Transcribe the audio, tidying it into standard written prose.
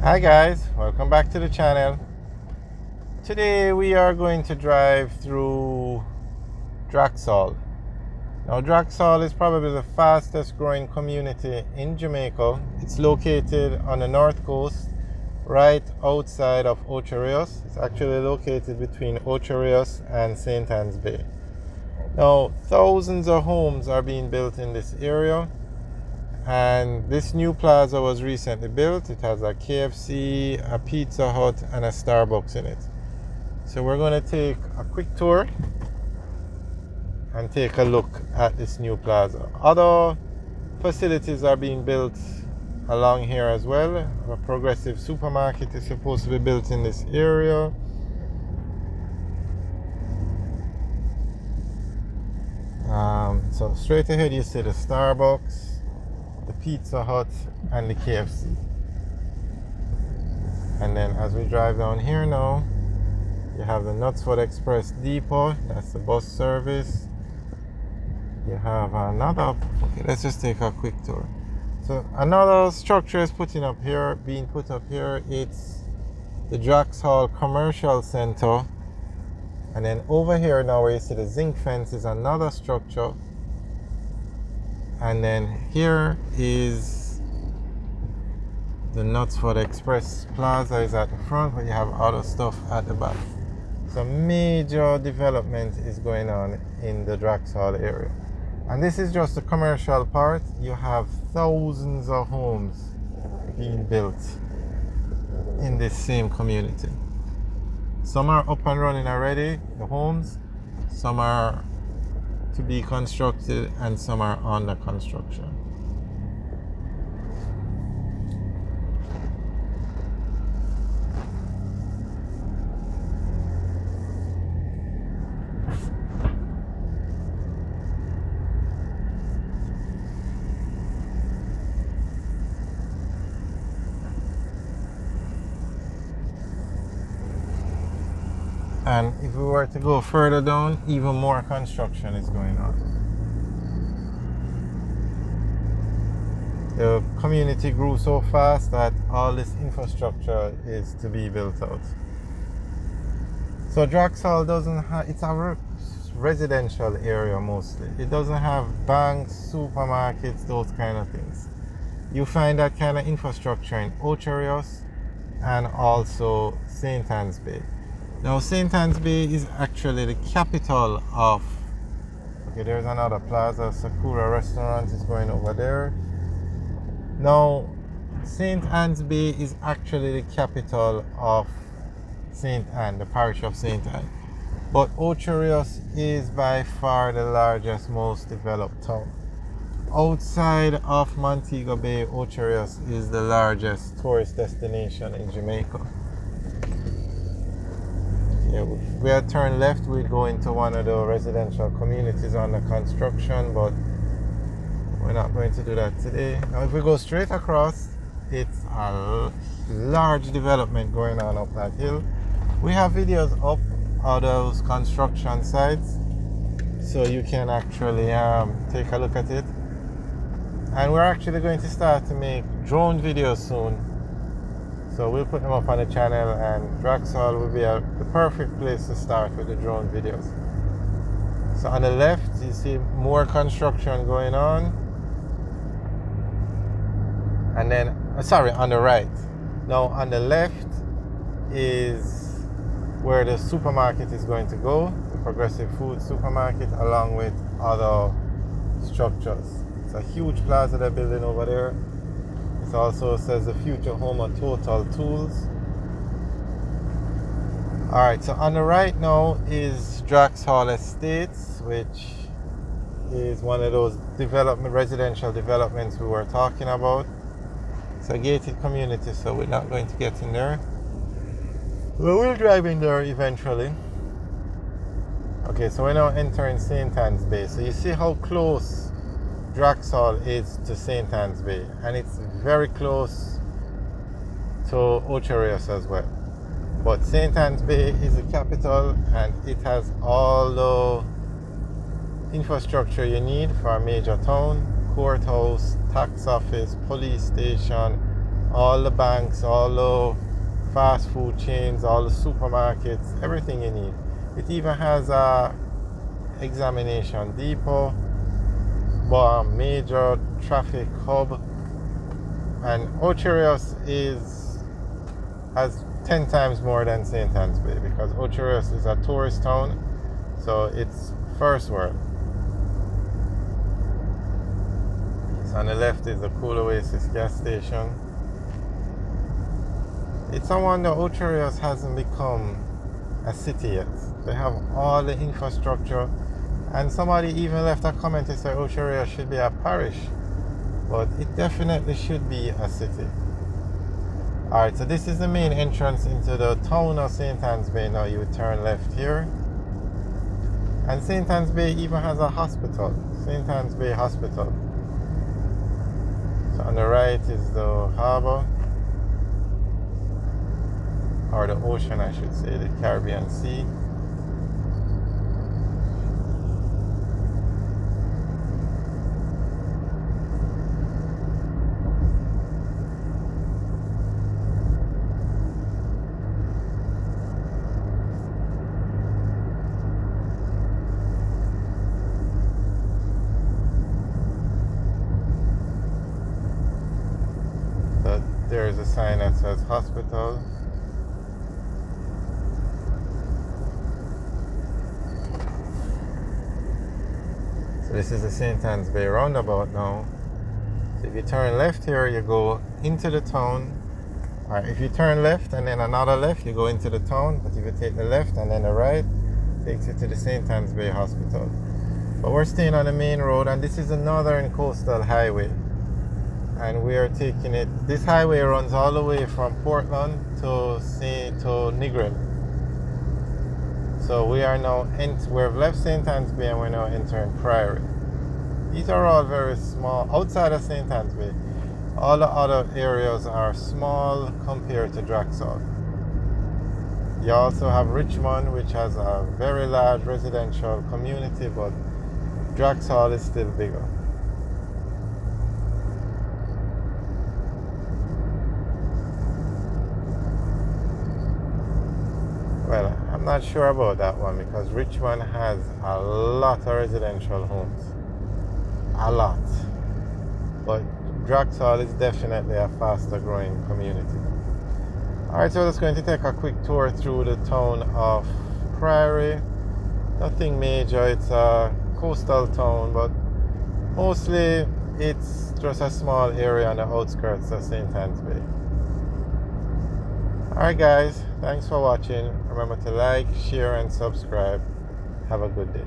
Hi guys, welcome back to the channel. Today we are going to drive through Drax Hall. Now Drax Hall is probably the fastest growing community in Jamaica. It's located on the north coast, right outside of Ocho Rios. It's actually located between Ocho Rios and St. Anne's Bay. Now thousands of homes are being built in this area. And this new plaza was recently built. It has a KFC, a Pizza Hut, and a Starbucks in it. So we're going to take a quick tour and take a look at this new plaza. Other facilities are being built along here as well. A progressive supermarket is supposed to be built in this area. So straight ahead you see the Starbucks, the Pizza Hut, and the KFC. And then as we drive down here now, you have the Knutsford Express Depot. That's the bus service. You have another, okay, let's just take a quick tour. So another structure is being put up here. It's the Drax Hall Commercial Center. And then over here now where you see the zinc fence is another structure. And then here is the Knutsford Express Plaza is at the front, but you have other stuff at the back. So major development is going on in the Drax Hall area. And this is just the commercial part. You have thousands of homes being built in this same community. Some are up and running already, the homes. Some are to be constructed and some are under construction. And if we were to go further down, even more construction is going on. The community grew so fast that all this infrastructure is to be built out. So Drax Hall doesn't have, it's a residential area mostly. It doesn't have banks, supermarkets, those kind of things. You find that kind of infrastructure in Ocho Rios and also St. Anne's Bay. Now St. Anne's Bay is actually the capital of, okay, there's another plaza, Sakura restaurant is going over there. Now St. Anne's Bay is actually the capital of St. Anne, the parish of St. Anne. But Ocho Rios is by far the largest, most developed town. Outside of Montego Bay, Ocho Rios is the largest tourist destination in Jamaica. If we had turned left, we'd go into one of the residential communities under construction, but we're not going to do that today. Now if we go straight across, it's a large development going on up that hill. We have videos up of those construction sites, so you can actually take a look at it. And we're actually going to start to make drone videos soon. So we'll put them up on the channel, and Drax Hall will be the perfect place to start with the drone videos. So on the left, you see more construction going on. And then, on the right. Now on the left is where the supermarket is going to go, the Progressive Food Supermarket, along with other structures. It's a huge plaza they're building over there. It also says the future home of Total Tools. Alright, so on the right now is Drax Hall Estates, which is one of those residential developments we were talking about. It's a gated community, so we're not going to get in there. Well, we'll drive in there eventually. Okay, so we're now entering St. Anne's Bay. So you see how close Drax Hall is to St. Anne's Bay, and it's very close to Ocho Rios as well. But St. Anne's Bay is the capital, and it has all the infrastructure you need for a major town: courthouse, tax office, police station, all the banks, all the fast food chains, all the supermarkets, everything you need. It even has a examination depot, major traffic hub, and Ocho Rios has 10 times more than St. Anne's Bay, because Ocho Rios is a tourist town, so it's first world. So on the left is the Cool Oasis gas station. It's a wonder Ocho Rios hasn't become a city yet. They have all the infrastructure, and somebody even left a comment to say Ocho Rios should be a parish, but it definitely should be a city. Alright, so this is the main entrance into the town of St. Anne's Bay. Now you would turn left here, and St. Anne's Bay even has a hospital, St. Anne's Bay Hospital. So on the right is the harbor, or the ocean I should say, the Caribbean Sea. So there is a sign that says hospital. This is the St. Anne's Bay roundabout now. So if you turn left here, you go into the town. Or if you turn left and then another left, you go into the town. But if you take the left and then the right, it takes you to the St. Anne's Bay Hospital. But we're staying on the main road, and this is the Northern Coastal Highway. And we are taking it. This highway runs all the way from Portland to Negril. So we are now we've left St. Anne's Bay and we're now entering Priory. These are all very small. Outside of St. Anne's Bay, all the other areas are small compared to Drax Hall. You also have Richmond, which has a very large residential community, but Drax Hall is still bigger. Well, I'm not sure about that one, because Richmond has a lot of residential homes. A lot. But Drax Hall is definitely a faster growing community. Alright, so we're just going to take a quick tour through the town of Priory. Nothing major, it's a coastal town, but mostly it's just a small area on the outskirts of St. Anne's Bay. Alright guys, thanks for watching. Remember to like, share and subscribe. Have a good day.